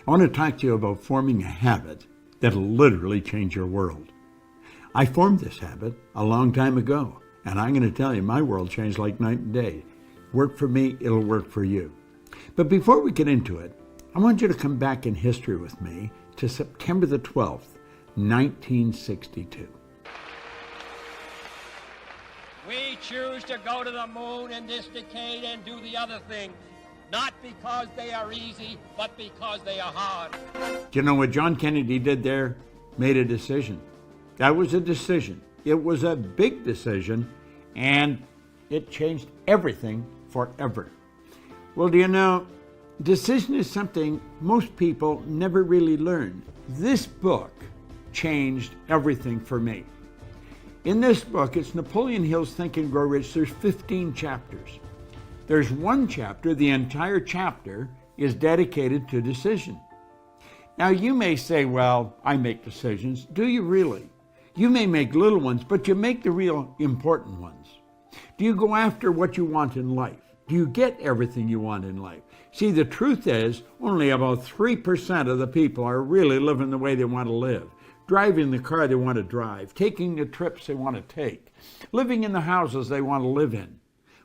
I want to talk to you about forming a habit that'll literally change your world. I formed this habit a long time ago, and I'm going to tell you, my world changed like night and day. Work for me, it'll work for you. But before we get into it, I want you to come back in history with me to September the 12th, 1962. We choose to go to the moon in this decade and do the other thing, not because they are easy, but because they are hard. Do you know what John Kennedy did there? Made a decision. That was a decision. It was a big decision, and it changed everything forever. Well, do you know, decision is something most people never really learn. This book changed everything for me. In this book, it's Napoleon Hill's Think and Grow Rich. There's 15 chapters. There's one chapter, the entire chapter is dedicated to decision. Now you may say, well, I make decisions. Do you really? You may make little ones, but you make the real important ones. Do you go after what you want in life? Do you get everything you want in life? See, the truth is, only about 3% of the people are really living the way they want to live. Driving the car they want to drive, taking the trips they want to take, living in the houses they want to live in.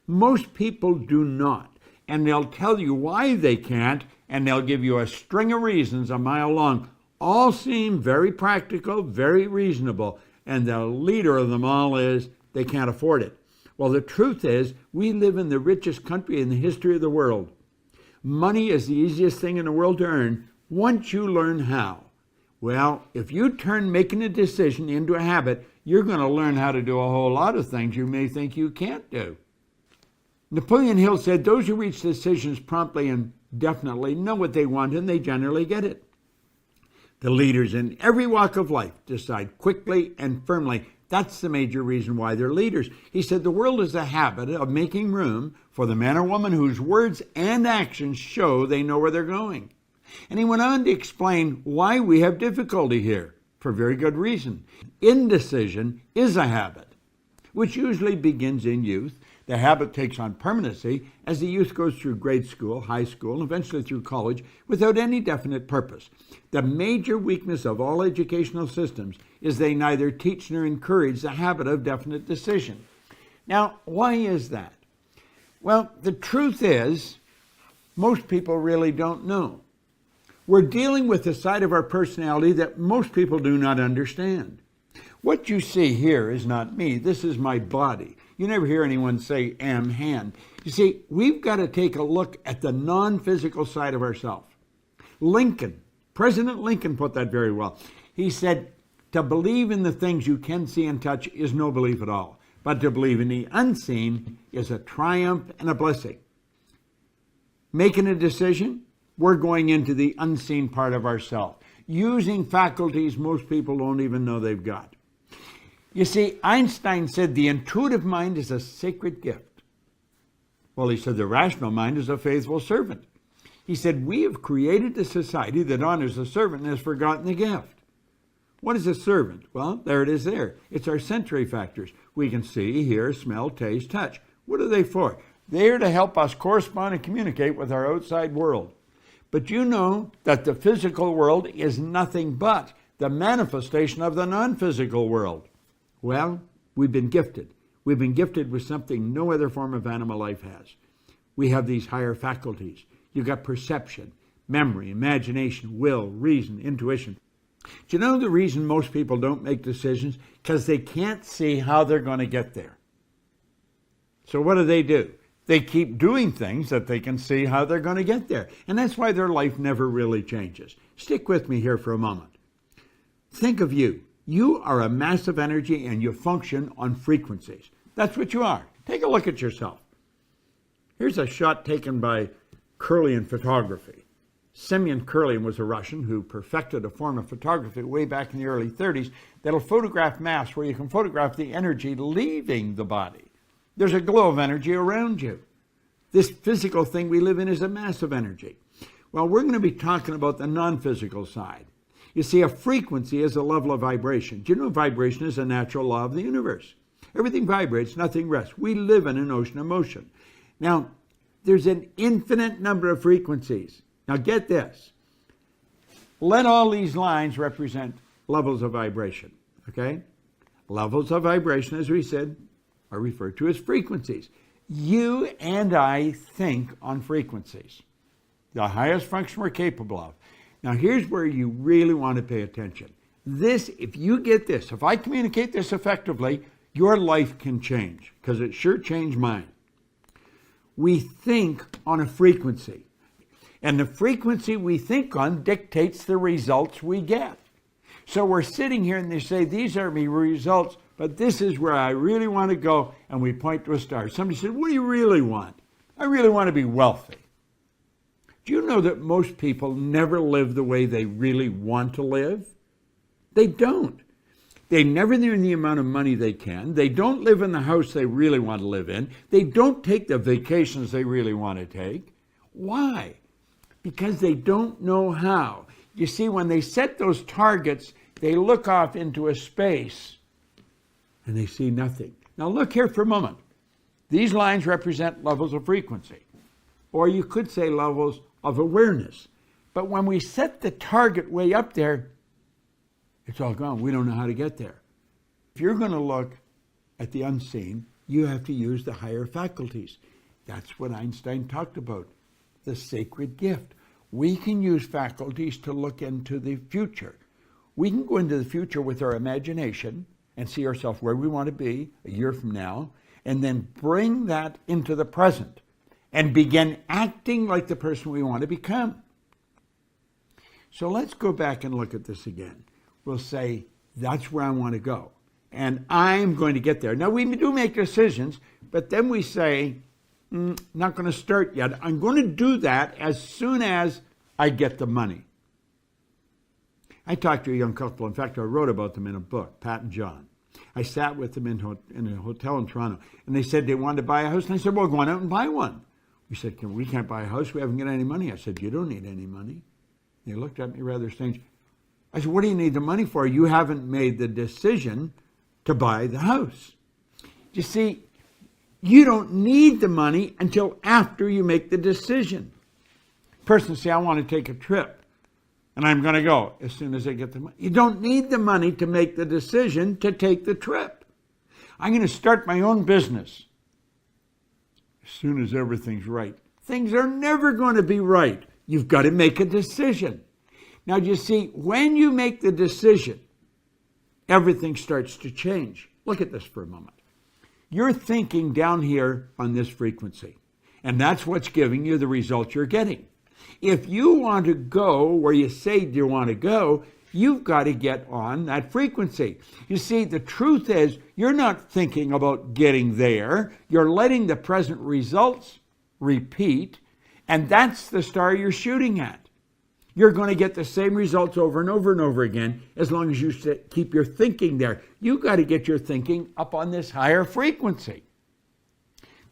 Most people do not, and they'll tell you why they can't, and they'll give you a string of reasons a mile long. All seem very practical, very reasonable, and the leader of them all is they can't afford it. Well, the truth is, we live in the richest country in the history of the world. Money is the easiest thing in the world to earn once you learn how. Well, if you turn making a decision into a habit, you're going to learn how to do a whole lot of things you may think you can't do. Napoleon Hill said, those who reach decisions promptly and definitely know what they want, and they generally get it. The leaders in every walk of life decide quickly and firmly. That's the major reason why they're leaders. He said the world is a habit of making room for the man or woman whose words and actions show they know where they're going. And he went on to explain why we have difficulty here, for very good reason. Indecision is a habit, which usually begins in youth. The habit takes on permanency as the youth goes through grade school, high school, and eventually through college without any definite purpose. The major weakness of all educational systems is they neither teach nor encourage the habit of definite decision. Now, why is that? Well, the truth is, most people really don't know. We're dealing with a side of our personality that most people do not understand. What you see here is not me. This is my body. You never hear anyone say, am hand. You see, we've got to take a look at the non-physical side of ourselves. President Lincoln put that very well. He said, to believe in the things you can see and touch is no belief at all. But to believe in the unseen is a triumph and a blessing. Making a decision, we're going into the unseen part of ourselves, using faculties most people don't even know they've got. You see, Einstein said the intuitive mind is a sacred gift. Well, he said the rational mind is a faithful servant. He said we have created a society that honors the servant and has forgotten the gift. What is a servant? Well, there it is there. It's our sensory factors. We can see, hear, smell, taste, touch. What are they for? They're to help us correspond and communicate with our outside world. But you know that the physical world is nothing but the manifestation of the non-physical world. Well, we've been gifted. We've been gifted with something no other form of animal life has. We have these higher faculties. You've got perception, memory, imagination, will, reason, intuition. Do you know the reason most people don't make decisions? Because they can't see how they're going to get there. So what do? They keep doing things that they can see how they're going to get there. And that's why their life never really changes. Stick with me here for a moment. Think of you. You are a mass of energy and you function on frequencies. That's what you are. Take a look at yourself. Here's a shot taken by Kirlian photography. Semyon Kirlian was a Russian who perfected a form of photography way back in the early 30s that'll photograph mass where you can photograph the energy leaving the body. There's a glow of energy around you. This physical thing we live in is a mass of energy. Well, we're going to be talking about the non-physical side. You see, a frequency is a level of vibration. Do you know vibration is a natural law of the universe? Everything vibrates, nothing rests. We live in an ocean of motion. Now, there's an infinite number of frequencies. Now get this. let all these lines represent levels of vibration, okay? Levels of vibration, as we said, are referred to as frequencies. You and I think on frequencies, the highest function we're capable of. Now, here's where you really want to pay attention. This, if you get this, if I communicate this effectively, your life can change, because it sure changed mine. We think on a frequency, and the frequency we think on dictates the results we get. So we're sitting here and they say, these are my results, but this is where I really want to go, and we point to a star. Somebody said, what do you really want? I really want to be wealthy. Do you know that most people never live the way they really want to live? They don't. They never earn the amount of money they can. They don't live in the house they really want to live in. They don't take the vacations they really want to take. Why? Because they don't know how. You see, when they set those targets, they look off into a space and they see nothing. Now look here for a moment. These lines represent levels of frequency, or you could say levels of awareness. But when we set the target way up there, it's all gone. We don't know how to get there. If you're going to look at the unseen, you have to use the higher faculties. That's what Einstein talked about, the sacred gift. We can use faculties to look into the future. We can go into the future with our imagination and see ourselves where we want to be a year from now, and then bring that into the present and begin acting like the person we want to become. So let's go back and look at this again. We'll say, that's where I want to go, and I'm going to get there. Now, we do make decisions, but then we say, not going to start yet. I'm going to do that as soon as I get the money. I talked to a young couple. In fact, I wrote about them in a book, Pat and John. I sat with them in a hotel in Toronto, and they said they wanted to buy a house. And I said, well, go on out and buy one. We said, we can't buy a house. We haven't got any money. I said, you don't need any money. They looked at me rather strange. I said, what do you need the money for? You haven't made the decision to buy the house. You see, you don't need the money until after you make the decision. Person say, I want to take a trip, and I'm going to go as soon as I get the money. You don't need the money to make the decision to take the trip. I'm going to start my own business as soon as everything's right. Things are never going to be right. You've got to make a decision. Now, you see, when you make the decision, everything starts to change. Look at this for a moment. You're thinking down here on this frequency, and that's what's giving you the results you're getting. If you want to go where you say you want to go, you've got to get on that frequency. You see, the truth is, you're not thinking about getting there. You're letting the present results repeat, and that's the star you're shooting at. You're going to get the same results over and over and over again as long as you keep your thinking there. You've got to get your thinking up on this higher frequency.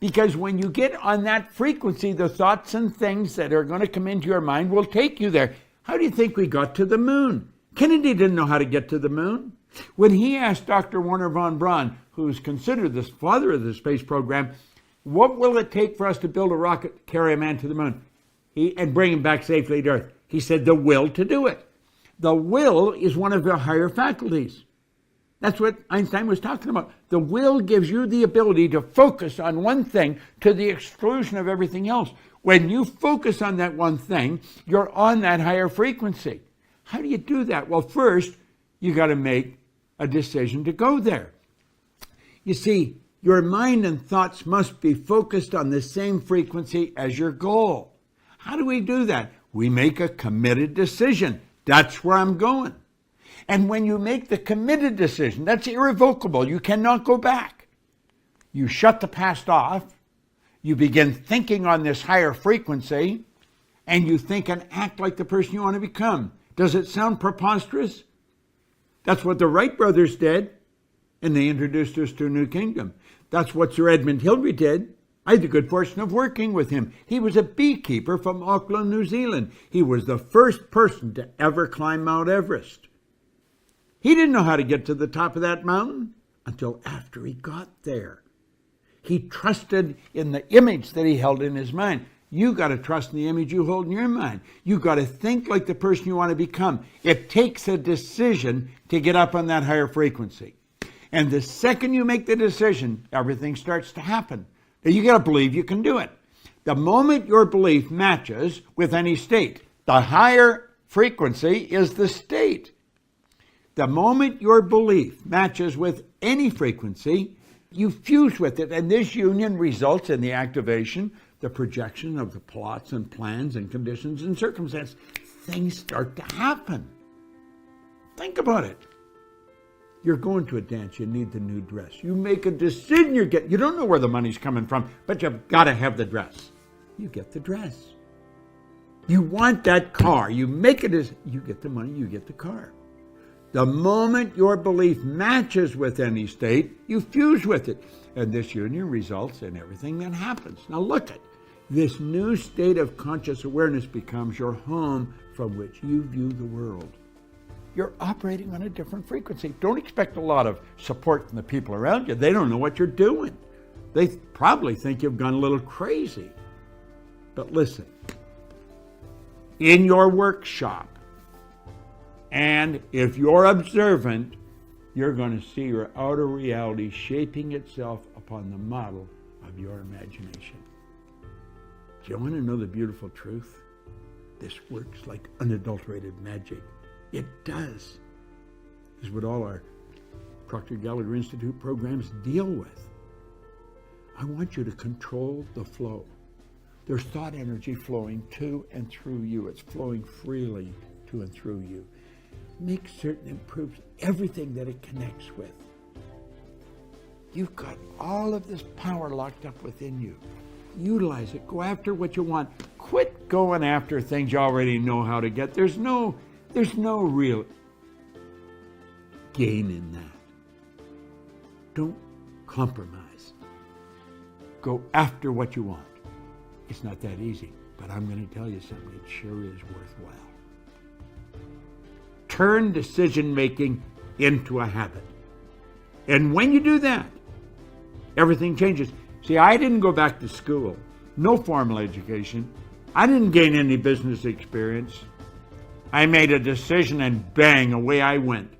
Because when you get on that frequency, the thoughts and things that are going to come into your mind will take you there. How do you think we got to the moon? Kennedy didn't know how to get to the moon. When he asked Dr. Wernher von Braun, who's considered the father of the space program, what will it take for us to build a rocket to carry a man to the moon and bring him back safely to Earth? He said, the will to do it. The will is one of the higher faculties. That's what Einstein was talking about. The will gives you the ability to focus on one thing to the exclusion of everything else. When you focus on that one thing, you're on that higher frequency. How do you do that? Well, first, you got to make a decision to go there. You see, your mind and thoughts must be focused on the same frequency as your goal. How do we do that? We make a committed decision. That's where I'm going. And when you make the committed decision, that's irrevocable. You cannot go back. You shut the past off. You begin thinking on this higher frequency, and you think and act like the person you want to become. Does it sound preposterous? That's what the Wright brothers did, and they introduced us to a new kingdom. That's what Sir Edmund Hillary did. I had the good fortune of working with him. He was a beekeeper from Auckland, New Zealand. He was the first person to ever climb Mount Everest. He didn't know how to get to the top of that mountain until after he got there. He trusted in the image that he held in his mind. You got to trust in the image you hold in your mind. You got to think like the person you want to become. It takes a decision to get up on that higher frequency. And the second you make the decision, everything starts to happen. Now, you got to believe you can do it. The moment your belief matches with any state, the higher frequency is the state. The moment your belief matches with any frequency, you fuse with it, and this union results in the activation, the projection of the plots and plans and conditions and circumstances. Things start to happen. Think about it. You're going to a dance, you need the new dress. You make a decision, you don't know where the money's coming from, but you've got to have the dress. You get the dress. You want that car, you make it as, you get the money, you get the car. The moment your belief matches with any state, you fuse with it. And this union results in everything that happens. Now look at this new state of conscious awareness becomes your home from which you view the world. You're operating on a different frequency. Don't expect a lot of support from the people around you. They don't know what you're doing. They probably think you've gone a little crazy. But listen, in your workshop, and if you're observant, you're going to see your outer reality shaping itself upon the model of your imagination. Do you want to know the beautiful truth? This works like unadulterated magic. It does. This is what all our Proctor Gallagher Institute programs deal with. I want you to control the flow. There's thought energy flowing to and through you. It's flowing freely to and through you. Make certain it improves everything that it connects with. You've got all of this power locked up within you. Utilize it. Go after what you want. Quit going after things you already know how to get. There's no real gain in that. Don't compromise. Go after what you want. It's not that easy, but I'm going to tell you something. It sure is worthwhile. Turn decision-making into a habit. And when you do that, everything changes. See, I didn't go back to school. No formal education. I didn't gain any business experience. I made a decision and bang, away I went.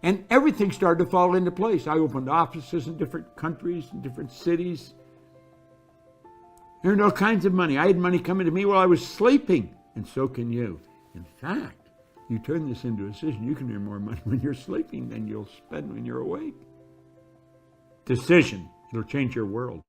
And everything started to fall into place. I opened offices in different countries, in different cities. Earned all kinds of money. I had money coming to me while I was sleeping, and so can you. In fact, you turn this into a decision, you can earn more money when you're sleeping than you'll spend when you're awake. Decision. It'll change your world.